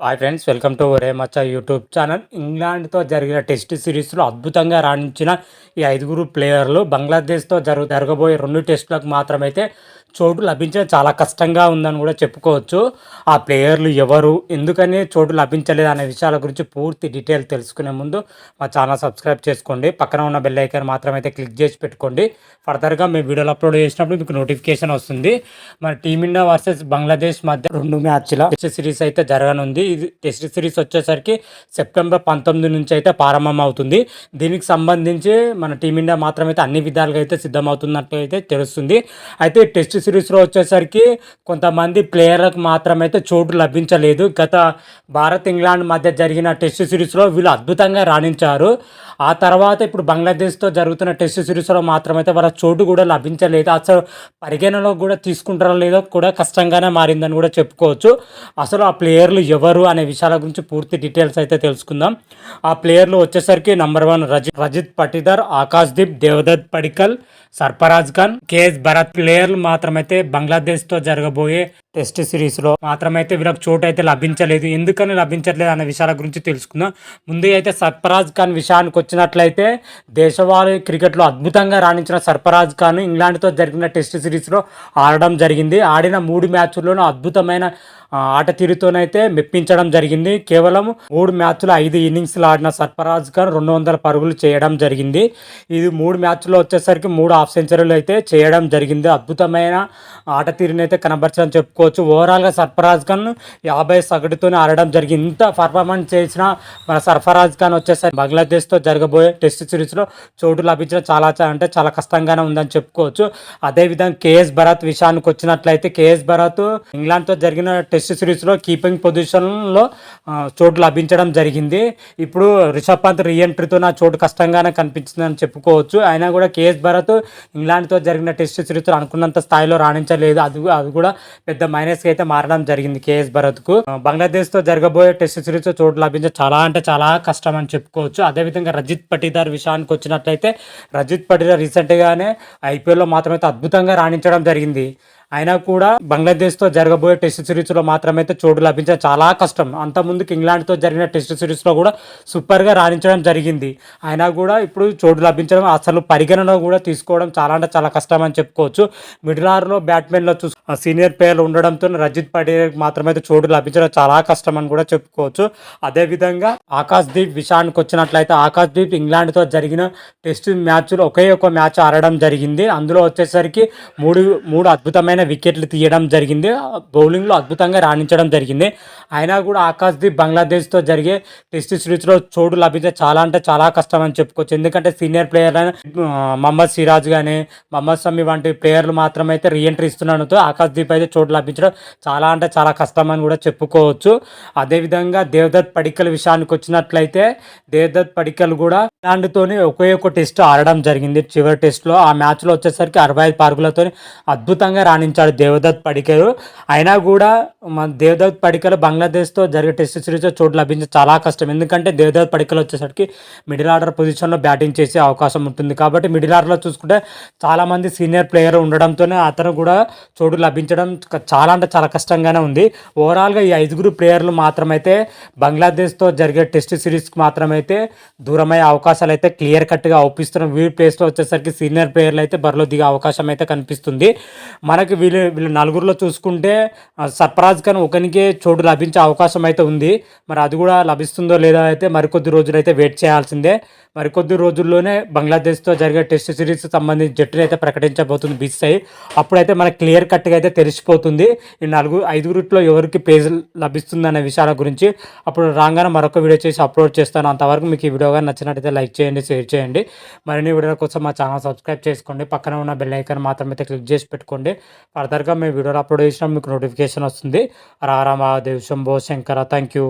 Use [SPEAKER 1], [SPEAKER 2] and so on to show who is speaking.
[SPEAKER 1] Hi friends, welcome to ఒరే మచ్చా YouTube channel. ఇంగ్లాండ్తో జరిగిన test సిరీస్లో అద్భుతంగా రాణించిన ఈ ఐదుగురు ప్లేయర్లు బంగ్లాదేశ్తో జరగబోయే రెండు టెస్టులకు మాత్రమైతే చోటు లభించడం చాలా కష్టంగా ఉందని కూడా చెప్పుకోవచ్చు. ఆ ప్లేయర్లు ఎవరు, ఎందుకని చోటు లభించలేదు అనే విషయాల గురించి పూర్తి డీటెయిల్ తెలుసుకునే ముందు మా ఛానల్ సబ్స్క్రైబ్ చేసుకోండి. పక్కన ఉన్న బెల్ ఐకాన్ మాత్రమైతే క్లిక్ చేసి పెట్టుకోండి. ఫర్దర్గా మేము వీడియోలు అప్లోడ్ చేసినప్పుడు మీకు నోటిఫికేషన్ వస్తుంది. మన టీమిండియా వర్సెస్ బంగ్లాదేశ్ మధ్య 2 మ్యాచ్ల టెస్ట్ సిరీస్ అయితే జరగనుంది. ఇది టెస్ట్ సిరీస్ వచ్చేసరికి సెప్టెంబర్ 19 నుంచి అయితే ప్రారంభం అవుతుంది. దీనికి సంబంధించి మన టీమిండియా మాత్రమైతే అన్ని విధాలుగా అయితే సిద్ధమవుతున్నట్టు అయితే తెలుస్తుంది. అయితే టెస్ట్ సిరీస్లో వచ్చేసరికి కొంతమంది ప్లేయర్లకు మాత్రమైతే చోటు లభించలేదు. గత భారత్ ఇంగ్లాండ్ మధ్య జరిగిన టెస్ట్ సిరీస్లో వీళ్ళు అద్భుతంగా రాణించారు. ఆ తర్వాత ఇప్పుడు బంగ్లాదేశ్తో జరుగుతున్న టెస్ట్ సిరీస్లో మాత్రమైతే వాళ్ళ చోటు కూడా లభించలేదు. అసలు పరిగణలో కూడా తీసుకుంటారో లేదో కూడా కష్టంగానే మారిందని కూడా చెప్పుకోవచ్చు. అసలు ఆ ప్లేయర్లు ఎవరు అనే విషయాల గురించి పూర్తి డీటెయిల్స్ అయితే తెలుసుకుందాం. ఆ ప్లేయర్లు వచ్చేసరికి నంబర్ 1 రజిత్ పటిదార్, ఆకాశ్దీప్, దేవదత్ పడిక్కల్, సర్ఫరాజ్ ఖాన్, కేఎస్ భరత్ ప్లేయర్లు మాత్రమైతే బంగ్లాదేశ్తో జరగబోయే టెస్ట్ సిరీస్లో మాత్రమైతే వీళ్ళకి చోటు అయితే లభించలేదు. ఎందుకని లభించట్లేదు అనే విషయాల గురించి తెలుసుకుందాం. ముందు అయితే సర్ఫరాజ్ ఖాన్ విషయానికి వచ్చినట్లయితే దేశవాళీ క్రికెట్లో అద్భుతంగా రాణించిన సర్ఫరాజ్ ఖాన్ ఇంగ్లాండ్తో జరిగిన టెస్ట్ సిరీస్లో ఆడడం జరిగింది. ఆడిన 3 మ్యాచ్ల్లోనూ అద్భుతమైన ఆట తీరుతోనైతే మెప్పించడం జరిగింది. కేవలం 3 మ్యాచ్లు 5 ఇన్నింగ్స్లు ఆడిన సర్ఫరాజ్ ఖాన్ 200 పరుగులు చేయడం జరిగింది. ఇది 3 మ్యాచ్లో వచ్చేసరికి 3 హాఫ్ సెంచరీలు అయితే చేయడం జరిగింది. అద్భుతమైన ఆట తీరుని అయితే కనబరచని చెప్పుకోవచ్చు. ఓవరాల్గా సర్ఫరాజ్ ఖాన్ 50 సగటుతోనే ఆడడం జరిగింది. ఇంత పర్ఫార్మెన్స్ చేసిన మన సర్ఫరాజ్ ఖాన్ వచ్చేసరికి బంగ్లాదేశ్తో జరగబోయే టెస్ట్ సిరీస్లో చోటు లభించడం చాలా కష్టంగానే ఉందని చెప్పుకోవచ్చు. అదేవిధంగా కేఎస్ భరత్ విషయానికి వచ్చినట్లయితే కేఎస్ భరత్ ఇంగ్లాండ్తో జరిగిన టెస్ట్ సిరీస్లో కీపింగ్ పొజిషన్లో చోటు లభించడం జరిగింది. ఇప్పుడు రిషబ్ పంత్ రీఎంట్రీతో నా చోటు కష్టంగానే కనిపించిందని చెప్పుకోవచ్చు. అయినా కూడా కేఎస్ భరత్ ఇంగ్లాండ్తో జరిగిన టెస్ట్ సిరీస్లో అనుకున్నంత స్థాయిలో రాణించలేదు. అది కూడా పెద్ద మైనస్కి అయితే మారడం జరిగింది కేఎస్ భరత్కు. బంగ్లాదేశ్తో జరగబోయే టెస్ట్ సిరీస్లో చోటు లభించే చాలా కష్టం అని చెప్పుకోవచ్చు. అదేవిధంగా రజిత్ పటిదార్ విషయానికి వచ్చినట్లయితే రజిత్ పటిదార్ రీసెంట్గానే ఐపీఎల్లో మాత్రమైతే అద్భుతంగా రాణించడం జరిగింది. అయినా కూడా బంగ్లాదేశ్తో జరగబోయే టెస్ట్ సిరీస్లో మాత్రమైతే చోటు లభించడం చాలా కష్టం. అంతకుముందుకు ఇంగ్లాండ్తో జరిగిన టెస్ట్ సిరీస్లో కూడా సూపర్గా రాణించడం జరిగింది. అయినా కూడా ఇప్పుడు చోటు లభించడం అసలు పరిగణన కూడా తీసుకోవడం చాలా కష్టం అని చెప్పుకోవచ్చు. మిడిల్ ఆర్డర్లో బ్యాట్మెన్లో సీనియర్ ప్లేయర్లు ఉండడంతో రజిత్ పటిదార్కి మాత్రమైతే చోటు లభించడం చాలా కష్టం అని కూడా చెప్పుకోవచ్చు. అదేవిధంగా ఆకాశ్దీప్ విషయానికి వచ్చినట్లయితే ఆకాశ్దీప్ ఇంగ్లాండ్తో జరిగిన టెస్ట్ మ్యాచ్లో ఒకే ఒక మ్యాచ్ ఆడడం జరిగింది. అందులో వచ్చేసరికి మూడు అద్భుతమైన వికెట్లు తీయడం జరిగింది. బౌలింగ్లో అద్భుతంగా రాణించడం జరిగింది. అయినా కూడా ఆకాశ్దీప్ బంగ్లాదేశ్తో జరిగే టెస్ట్ సిరీస్లో చోటు లభించే చాలా కష్టం అని చెప్పుకోవచ్చు. ఎందుకంటే సీనియర్ ప్లేయర్ అయిన మహమ్మద్ సిరాజ్ కానీ మహమ్మద్ షమి వంటి ప్లేయర్లు మాత్రమైతే రీఎంట్రీ ఇస్తున్నందుతో ఆకాశ్దీప్ అయితే చోటు లభించడం చాలా కష్టం అని కూడా చెప్పుకోవచ్చు. అదేవిధంగా దేవదత్ పడిక్కల్ విషయానికి వచ్చినట్లయితే దేవదత్ పడిక్కల్ కూడా ఇంగ్లాండ్తోనే ఒకే ఒక టెస్ట్ ఆడడం జరిగింది. చివరి టెస్ట్లో ఆ మ్యాచ్లో వచ్చేసరికి 65 పరుగులతో అద్భుతంగా రాణించాడు దేవదత్ పడిక్కల్. అయినా కూడా మన దేవదత్ పడిక్కల్ బంగ్లాదేశ్తో జరిగే టెస్ట్ సిరీస్లో చోటు లభించే చాలా కష్టం. ఎందుకంటే దేవదత్ పడిక్కల్ వచ్చేసరికి మిడిల్ ఆర్డర్ పొజిషన్లో బ్యాటింగ్ చేసే అవకాశం ఉంటుంది. కాబట్టి మిడిల్ ఆర్డర్లో చూసుకుంటే చాలామంది సీనియర్ ప్లేయర్ ఉండడంతోనే అతను కూడా చోటు లభించడం చాలా కష్టంగానే ఉంది. ఓవరాల్గా ఈ 5 ప్లేయర్లు మాత్రమైతే బంగ్లాదేశ్తో జరిగే టెస్ట్ సిరీస్కి మాత్రమైతే దూరమయ్యే అవకాశాలు అయితే క్లియర్ కట్గా అవుపిస్తున్నారు. వీరి ప్లేస్లో వచ్చేసరికి సీనియర్ ప్లేయర్లు అయితే బరిలో దిగే అవకాశం అయితే కనిపిస్తుంది. మనకి వీళ్ళు నలుగురిలో చూసుకుంటే సర్ఫరాజ్ ఖాన్ ఒకనికే చోటు లభించే అవకాశం అయితే ఉంది. మరి అది కూడా లభిస్తుందో లేదో అయితే మరికొద్ది రోజులు అయితే వెయిట్ చేయాల్సిందే. మరికొద్ది రోజుల్లోనే బంగ్లాదేశ్తో జరిగే టెస్ట్ సిరీస్ సంబంధించి జట్టును అయితే ప్రకటించబోతుంది BCCI. అప్పుడైతే మనకు క్లియర్ కట్గా అయితే తెలిసిపోతుంది ఈ 5 ఎవరికి ప్రైజ్ లభిస్తుంది అనే విషయాల గురించి. అప్పుడు రాగానే మరొక వీడియో చేసి అప్లోడ్ చేస్తాను. అంతవరకు మీకు ఈ వీడియో కానీ నచ్చినట్టయితే లైక్ చేయండి, షేర్ చేయండి. మరిన్ని వీడియోల కోసం మా ఛానల్ సబ్స్క్రైబ్ చేసుకోండి. పక్కన ఉన్న బెల్ ఐకాన్ మాత్రమైతే క్లిక్ చేసి పెట్టుకోండి. ఫర్దర్గా మేము వీడియోలు అప్లోడ్ చేసినా మీకు నోటిఫికేషన్ వస్తుంది. రారా మహాదేవ్ శంభో శంకర. Thank you.